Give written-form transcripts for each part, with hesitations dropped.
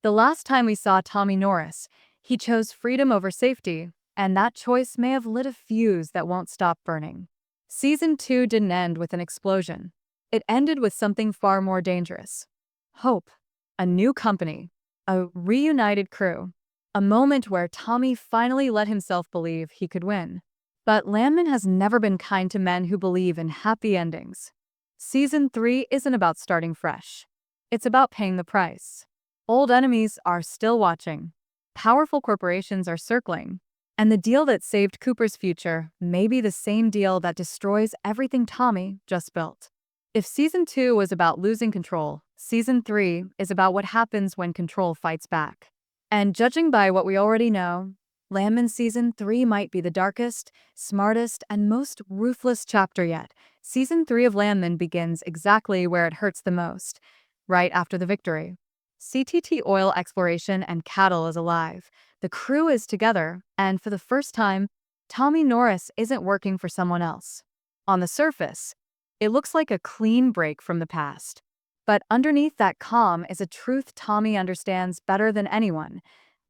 The last time we saw Tommy Norris, he chose freedom over safety, and that choice may have lit a fuse that won't stop burning. Season 2 didn't end with an explosion. It ended with something far more dangerous. Hope. A new company. A reunited crew. A moment where Tommy finally let himself believe he could win. But Landman has never been kind to men who believe in happy endings. Season 3 isn't about starting fresh. It's about paying the price. Old enemies are still watching. Powerful corporations are circling. And the deal that saved Cooper's future may be the same deal that destroys everything Tommy just built. If Season 2 was about losing control, Season 3 is about what happens when control fights back. And judging by what we already know, Landman Season 3 might be the darkest, smartest, and most ruthless chapter yet. Season 3 of Landman begins exactly where it hurts the most, right after the victory. CTT oil exploration and cattle is alive. The crew is together, and for the first time, Tommy Norris isn't working for someone else. On the surface, it looks like a clean break from the past. But underneath that calm is a truth Tommy understands better than anyone.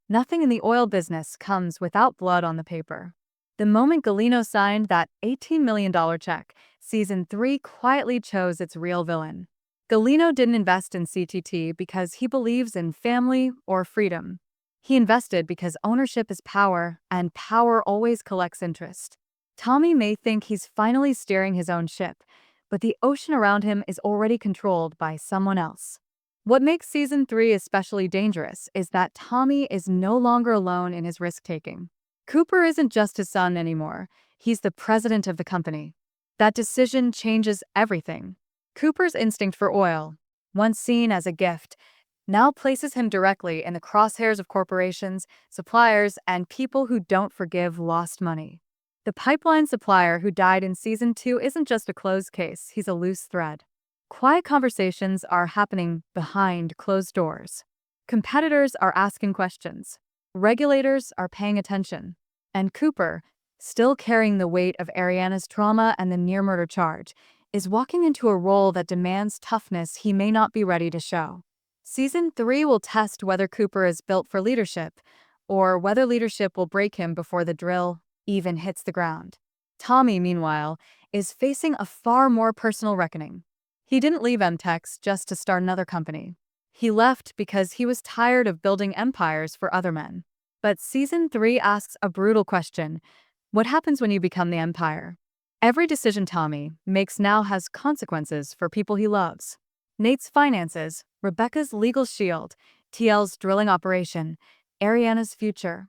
Nothing in the oil business comes without blood on the paper. The moment Galino signed that $18 million check, Season 3 quietly chose its real villain. Galino didn't invest in CTT because he believes in family or freedom. He invested because ownership is power, and power always collects interest. Tommy may think he's finally steering his own ship, but the ocean around him is already controlled by someone else. What makes Season 3 especially dangerous is that Tommy is no longer alone in his risk-taking. Cooper isn't just his son anymore, he's the president of the company. That decision changes everything. Cooper's instinct for oil, once seen as a gift, now places him directly in the crosshairs of corporations, suppliers, and people who don't forgive lost money. The pipeline supplier who died in Season 2 isn't just a closed case, he's a loose thread. Quiet conversations are happening behind closed doors. Competitors are asking questions. Regulators are paying attention. And Cooper, still carrying the weight of Ariana's trauma and the near-murder charge, is walking into a role that demands toughness he may not be ready to show. Season 3 will test whether Cooper is built for leadership, or whether leadership will break him before the drill even hits the ground. Tommy, meanwhile, is facing a far more personal reckoning. He didn't leave MTEX just to start another company. He left because he was tired of building empires for other men. But Season 3 asks a brutal question. What happens when you become the empire? Every decision Tommy makes now has consequences for people he loves. Nate's finances, Rebecca's legal shield, TL's drilling operation, Ariana's future.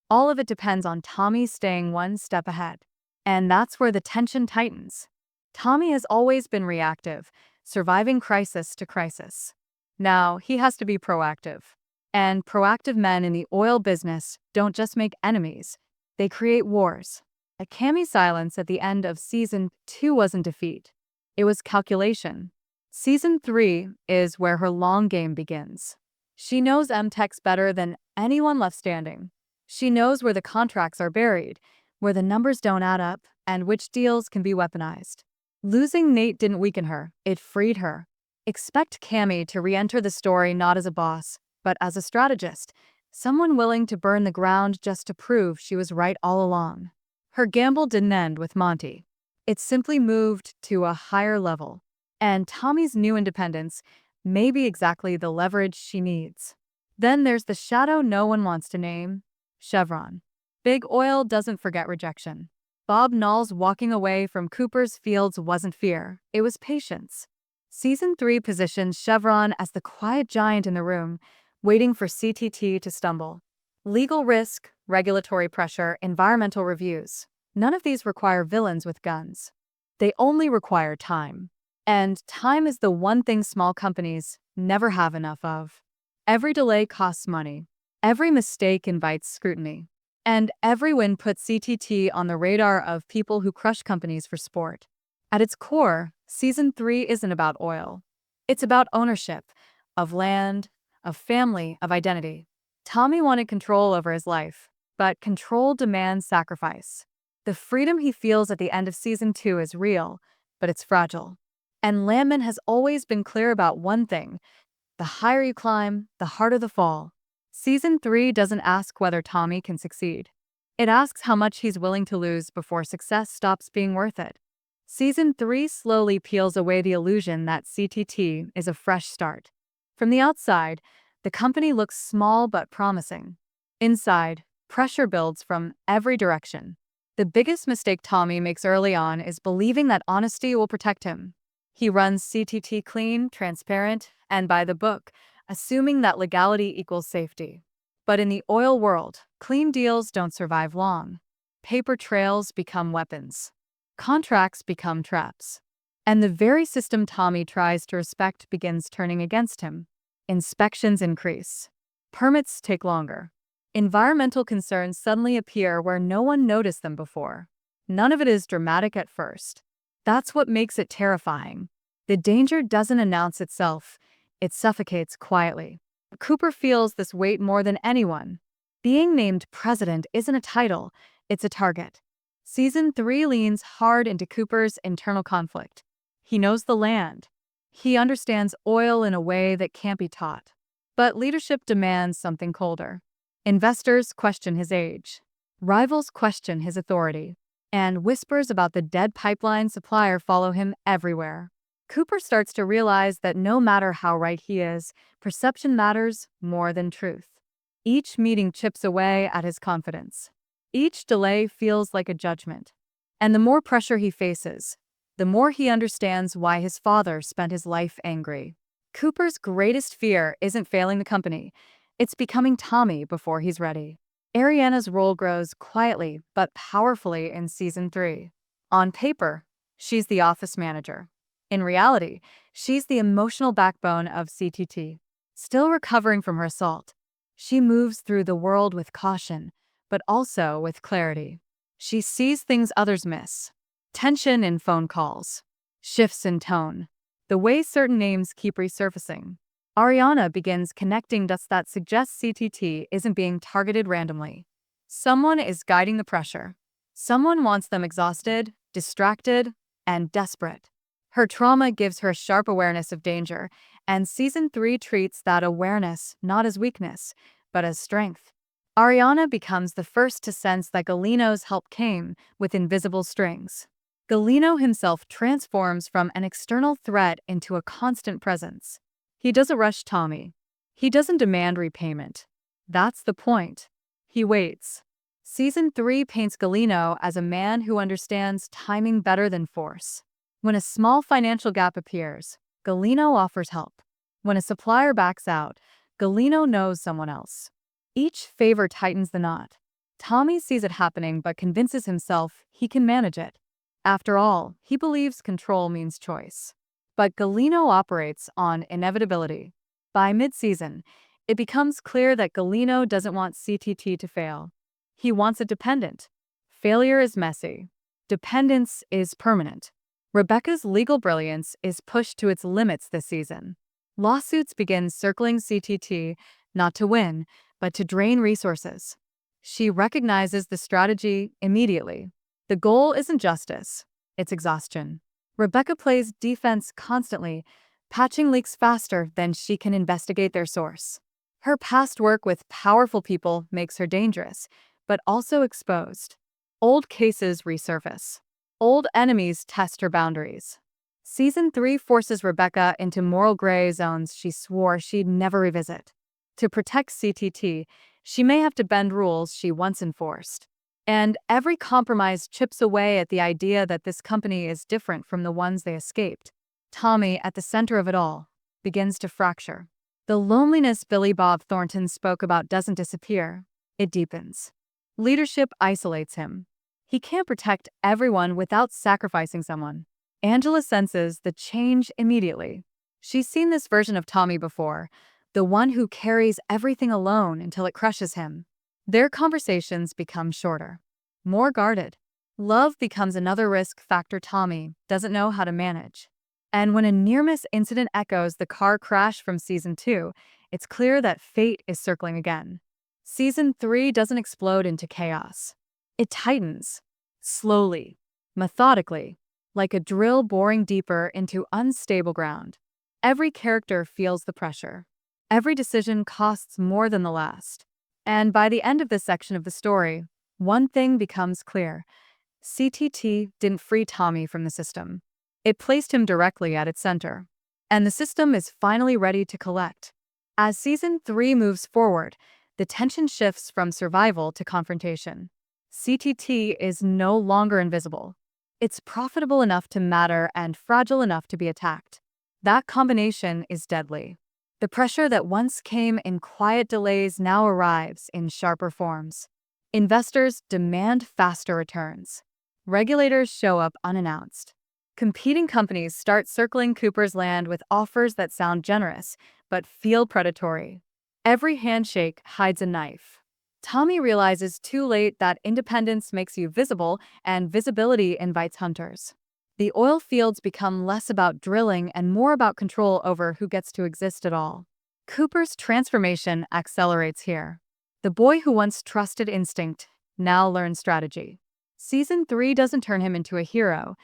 All of it depends on Tommy staying one step ahead. And that's where the tension tightens. Tommy has always been reactive, surviving crisis to crisis. Now he has to be proactive. And proactive men in the oil business don't just make enemies, they create wars. A Cammy's silence at the end of Season 2 wasn't defeat. It was calculation. Season 3 is where her long game begins. She knows MTEX better than anyone left standing. She knows where the contracts are buried, where the numbers don't add up, and which deals can be weaponized. Losing Nate didn't weaken her, it freed her. Expect Cammy to re-enter the story not as a boss, but as a strategist, someone willing to burn the ground just to prove she was right all along. Her gamble didn't end with Monty. It simply moved to a higher level. And Tommy's new independence may be exactly the leverage she needs. Then there's the shadow no one wants to name, Chevron. Big Oil doesn't forget rejection. Bob Knoll's walking away from Cooper's fields wasn't fear, it was patience. Season 3 positions Chevron as the quiet giant in the room, waiting for CTT to stumble. Legal risk, regulatory pressure, environmental reviews. None of these require villains with guns. They only require time. And time is the one thing small companies never have enough of. Every delay costs money. Every mistake invites scrutiny. And every win puts CTT on the radar of people who crush companies for sport. At its core, Season 3 isn't about oil. It's about ownership, of land, of family, of identity. Tommy wanted control over his life, but control demands sacrifice. The freedom he feels at the end of Season 2 is real, but it's fragile. And Landman has always been clear about one thing: The higher you climb, the harder the fall. Season 3 doesn't ask whether Tommy can succeed. It asks how much he's willing to lose before success stops being worth it. Season 3 slowly peels away the illusion that CTT is a fresh start. From the outside, the company looks small but promising. Inside, pressure builds from every direction. The biggest mistake Tommy makes early on is believing that honesty will protect him. He runs CTT clean, transparent, and by the book, assuming that legality equals safety. But in the oil world, clean deals don't survive long. Paper trails become weapons. Contracts become traps. And the very system Tommy tries to respect begins turning against him. Inspections increase. Permits take longer. Environmental concerns suddenly appear where no one noticed them before. None of it is dramatic at first. That's what makes it terrifying. The danger doesn't announce itself, it suffocates quietly. Cooper feels this weight more than anyone. Being named president isn't a title, it's a target. Season 3 leans hard into Cooper's internal conflict. He knows the land. He understands oil in a way that can't be taught. But leadership demands something colder. Investors question his age. Rivals question his authority. And whispers about the dead pipeline supplier follow him everywhere. Cooper starts to realize that no matter how right he is, perception matters more than truth. Each meeting chips away at his confidence. Each delay feels like a judgment. And the more pressure he faces, the more he understands why his father spent his life angry. Cooper's greatest fear isn't failing the company, it's becoming Tommy before he's ready. Ariana's role grows quietly but powerfully in Season 3. On paper, she's the office manager. In reality, she's the emotional backbone of CTT. Still recovering from her assault, she moves through the world with caution, but also with clarity. She sees things others miss. Tension in phone calls. Shifts in tone. The way certain names keep resurfacing. Ariana begins connecting dots that suggest CTT isn't being targeted randomly. Someone is guiding the pressure. Someone wants them exhausted, distracted, and desperate. Her trauma gives her a sharp awareness of danger, and Season 3 treats that awareness not as weakness, but as strength. Ariana becomes the first to sense that Galino's help came with invisible strings. Galino himself transforms from an external threat into a constant presence. He doesn't rush Tommy. He doesn't demand repayment. That's the point. He waits. Season 3 paints Galino as a man who understands timing better than force. When a small financial gap appears, Galino offers help. When a supplier backs out, Galino knows someone else. Each favor tightens the knot. Tommy sees it happening but convinces himself he can manage it. After all, he believes control means choice. But Galino operates on inevitability. By mid-season, it becomes clear that Galino doesn't want CTT to fail. He wants it dependent. Failure is messy. Dependence is permanent. Rebecca's legal brilliance is pushed to its limits this season. Lawsuits begin circling CTT, not to win, but to drain resources. She recognizes the strategy immediately. The goal isn't justice, it's exhaustion. Rebecca plays defense constantly, patching leaks faster than she can investigate their source. Her past work with powerful people makes her dangerous, but also exposed. Old cases resurface. Old enemies test her boundaries. Season 3 forces Rebecca into moral gray zones she swore she'd never revisit. To protect CTT, she may have to bend rules she once enforced. And every compromise chips away at the idea that this company is different from the ones they escaped. Tommy, at the center of it all, begins to fracture. The loneliness Billy Bob Thornton spoke about doesn't disappear, it deepens. Leadership isolates him. He can't protect everyone without sacrificing someone. Angela senses the change immediately. She's seen this version of Tommy before, the one who carries everything alone until it crushes him. Their conversations become shorter, more guarded. Love becomes another risk factor Tommy doesn't know how to manage. And when a near-miss incident echoes the car crash from Season 2, it's clear that fate is circling again. Season 3 doesn't explode into chaos. It tightens, slowly, methodically, like a drill boring deeper into unstable ground. Every character feels the pressure. Every decision costs more than the last. And by the end of this section of the story, one thing becomes clear. CTT didn't free Tommy from the system. It placed him directly at its center. And the system is finally ready to collect. As Season 3 moves forward, the tension shifts from survival to confrontation. CTT is no longer invisible. It's profitable enough to matter and fragile enough to be attacked. That combination is deadly. The pressure that once came in quiet delays now arrives in sharper forms. Investors demand faster returns. Regulators show up unannounced. Competing companies start circling Cooper's land with offers that sound generous, but feel predatory. Every handshake hides a knife. Tommy realizes too late that independence makes you visible and visibility invites hunters. The oil fields become less about drilling and more about control over who gets to exist at all. Cooper's transformation accelerates here. The boy who once trusted instinct now learns strategy. Season 3 doesn't turn him into a hero,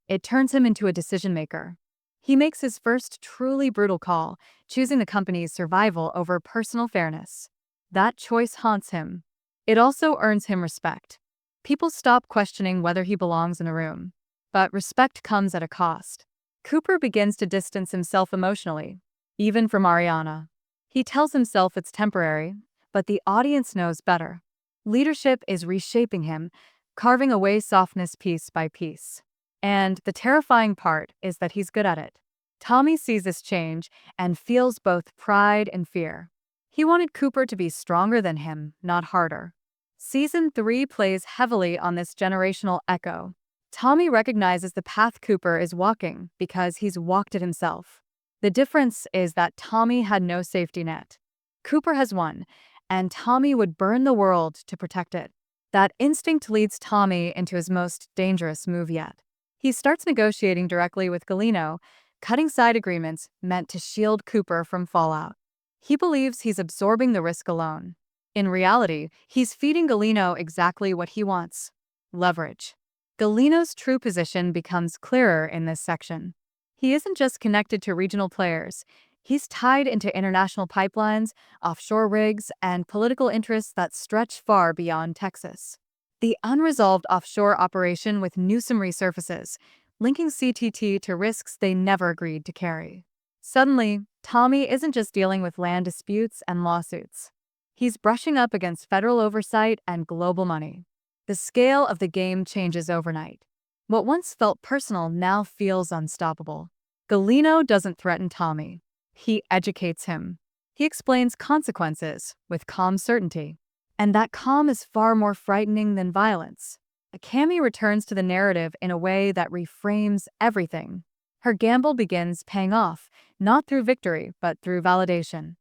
it turns him into a decision maker. He makes his first truly brutal call, choosing the company's survival over personal fairness. That choice haunts him. It also earns him respect. People stop questioning whether he belongs in a room. But respect comes at a cost. Cooper begins to distance himself emotionally, even from Ariana. He tells himself it's temporary, but the audience knows better. Leadership is reshaping him, carving away softness piece by piece. And the terrifying part is that he's good at it. Tommy sees this change and feels both pride and fear. He wanted Cooper to be stronger than him, not harder. Season 3 plays heavily on this generational echo. Tommy recognizes the path Cooper is walking because he's walked it himself. The difference is that Tommy had no safety net. Cooper has one, and Tommy would burn the world to protect it. That instinct leads Tommy into his most dangerous move yet. He starts negotiating directly with Galino, cutting side agreements meant to shield Cooper from fallout. He believes he's absorbing the risk alone. In reality, he's feeding Galino exactly what he wants: leverage. Galino's true position becomes clearer in this section. He isn't just connected to regional players. He's tied into international pipelines, offshore rigs, and political interests that stretch far beyond Texas. The unresolved offshore operation with Newsom resurfaces, linking CTT to risks they never agreed to carry. Suddenly, Tommy isn't just dealing with land disputes and lawsuits. He's brushing up against federal oversight and global money. The scale of the game changes overnight. What once felt personal now feels unstoppable. Galino doesn't threaten Tommy. He educates him. He explains consequences with calm certainty. And that calm is far more frightening than violence. Cami returns to the narrative in a way that reframes everything. Her gamble begins paying off, not through victory, but through validation.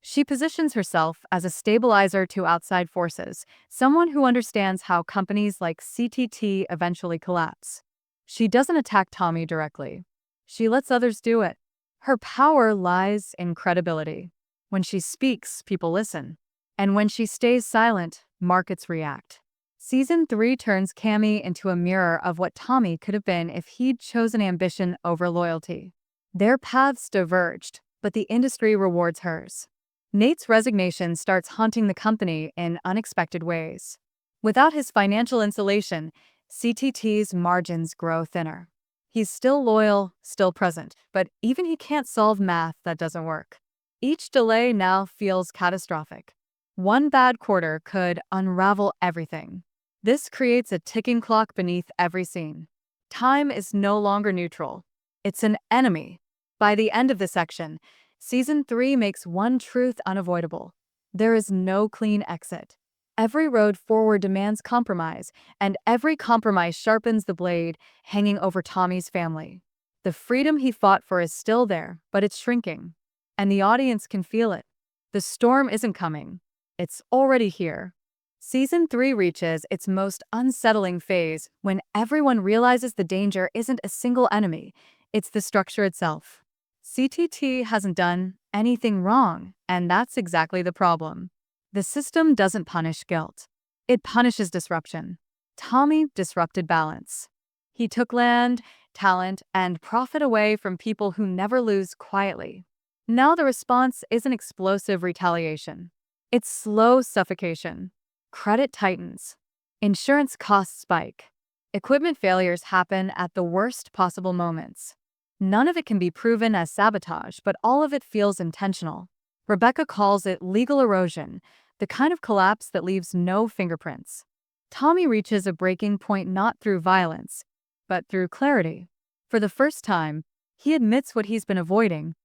She positions herself as a stabilizer to outside forces, someone who understands how companies like CTT eventually collapse. She doesn't attack Tommy directly. She lets others do it. Her power lies in credibility. When she speaks, people listen. And when she stays silent, markets react. Season 3 turns Cami into a mirror of what Tommy could have been if he'd chosen ambition over loyalty. Their paths diverged, but the industry rewards hers. Nate's resignation starts haunting the company in unexpected ways. Without his financial insulation, CTT's margins grow thinner. He's still loyal, still present, but even he can't solve math that doesn't work. Each delay now feels catastrophic. One bad quarter could unravel everything. This creates a ticking clock beneath every scene. Time is no longer neutral. It's an enemy. By the end of the section, Season 3 makes one truth unavoidable. There is no clean exit. Every road forward demands compromise, and every compromise sharpens the blade hanging over Tommy's family. The freedom he fought for is still there, but it's shrinking. And the audience can feel it. The storm isn't coming. It's already here. Season 3 reaches its most unsettling phase when everyone realizes the danger isn't a single enemy, it's the structure itself. CTT hasn't done anything wrong, and that's exactly the problem. The system doesn't punish guilt. It punishes disruption. Tommy disrupted balance. He took land, talent, and profit away from people who never lose quietly. Now the response isn't explosive retaliation. It's slow suffocation. Credit tightens. Insurance costs spike. Equipment failures happen at the worst possible moments. None of it can be proven as sabotage, but all of it feels intentional. Rebecca calls it legal erosion, the kind of collapse that leaves no fingerprints. Tommy reaches a breaking point not through violence, but through clarity. For the first time, he admits what he's been avoiding.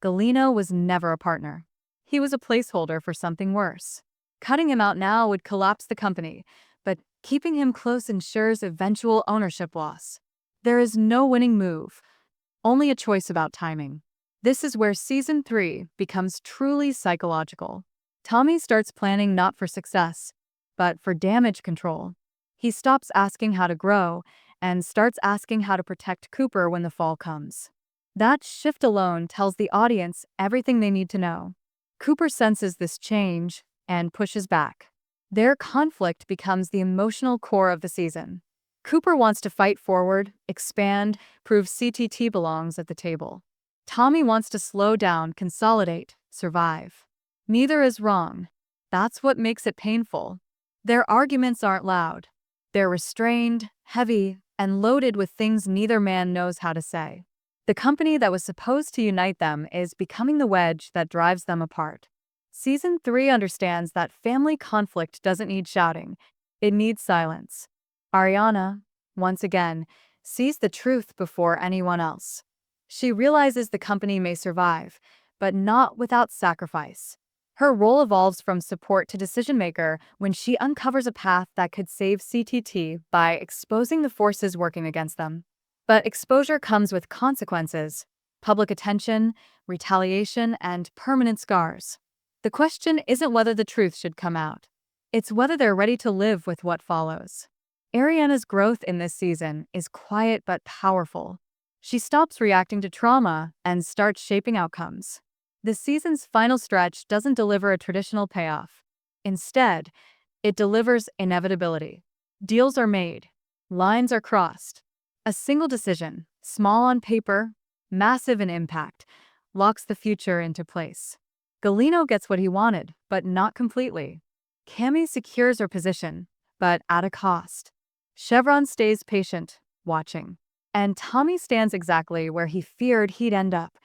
Galino was never a partner. He was a placeholder for something worse. Cutting him out now would collapse the company, but keeping him close ensures eventual ownership loss. There is no winning move, only a choice about timing. This is where Season 3 becomes truly psychological. Tommy starts planning not for success, but for damage control. He stops asking how to grow and starts asking how to protect Cooper when the fall comes. That shift alone tells the audience everything they need to know. Cooper senses this change and pushes back. Their conflict becomes the emotional core of the season. Cooper wants to fight forward, expand, prove CTT belongs at the table. Tommy wants to slow down, consolidate, survive. Neither is wrong. That's what makes it painful. Their arguments aren't loud. They're restrained, heavy, and loaded with things neither man knows how to say. The company that was supposed to unite them is becoming the wedge that drives them apart. Season 3 understands that family conflict doesn't need shouting, it needs silence. Ariana, once again, sees the truth before anyone else. She realizes the company may survive, but not without sacrifice. Her role evolves from support to decision-maker when she uncovers a path that could save CTT by exposing the forces working against them. But exposure comes with consequences: public attention, retaliation, and permanent scars. The question isn't whether the truth should come out. It's whether they're ready to live with what follows. Ariana's growth in this season is quiet but powerful. She stops reacting to trauma and starts shaping outcomes. The season's final stretch doesn't deliver a traditional payoff. Instead, it delivers inevitability. Deals are made. Lines are crossed. A single decision, small on paper, massive in impact, locks the future into place. Galino gets what he wanted, but not completely. Cammy secures her position, but at a cost. Chevron stays patient, watching. And Tommy stands exactly where he feared he'd end up,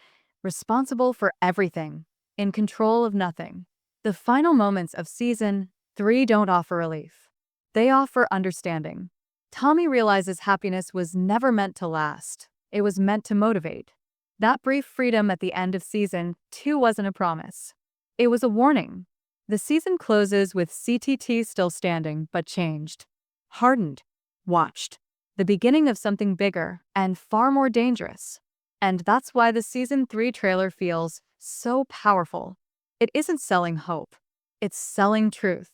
responsible for everything, in control of nothing. The final moments of Season 3 don't offer relief. They offer understanding. Tommy realizes happiness was never meant to last. It was meant to motivate. That brief freedom at the end of Season 2 wasn't a promise. It was a warning. The season closes with CTT still standing, but changed. Hardened. Watched. The beginning of something bigger and far more dangerous. And that's why the Season 3 trailer feels so powerful. It isn't selling hope. It's selling truth.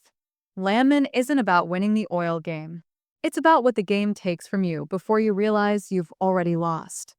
Landman isn't about winning the oil game. It's about what the game takes from you before you realize you've already lost.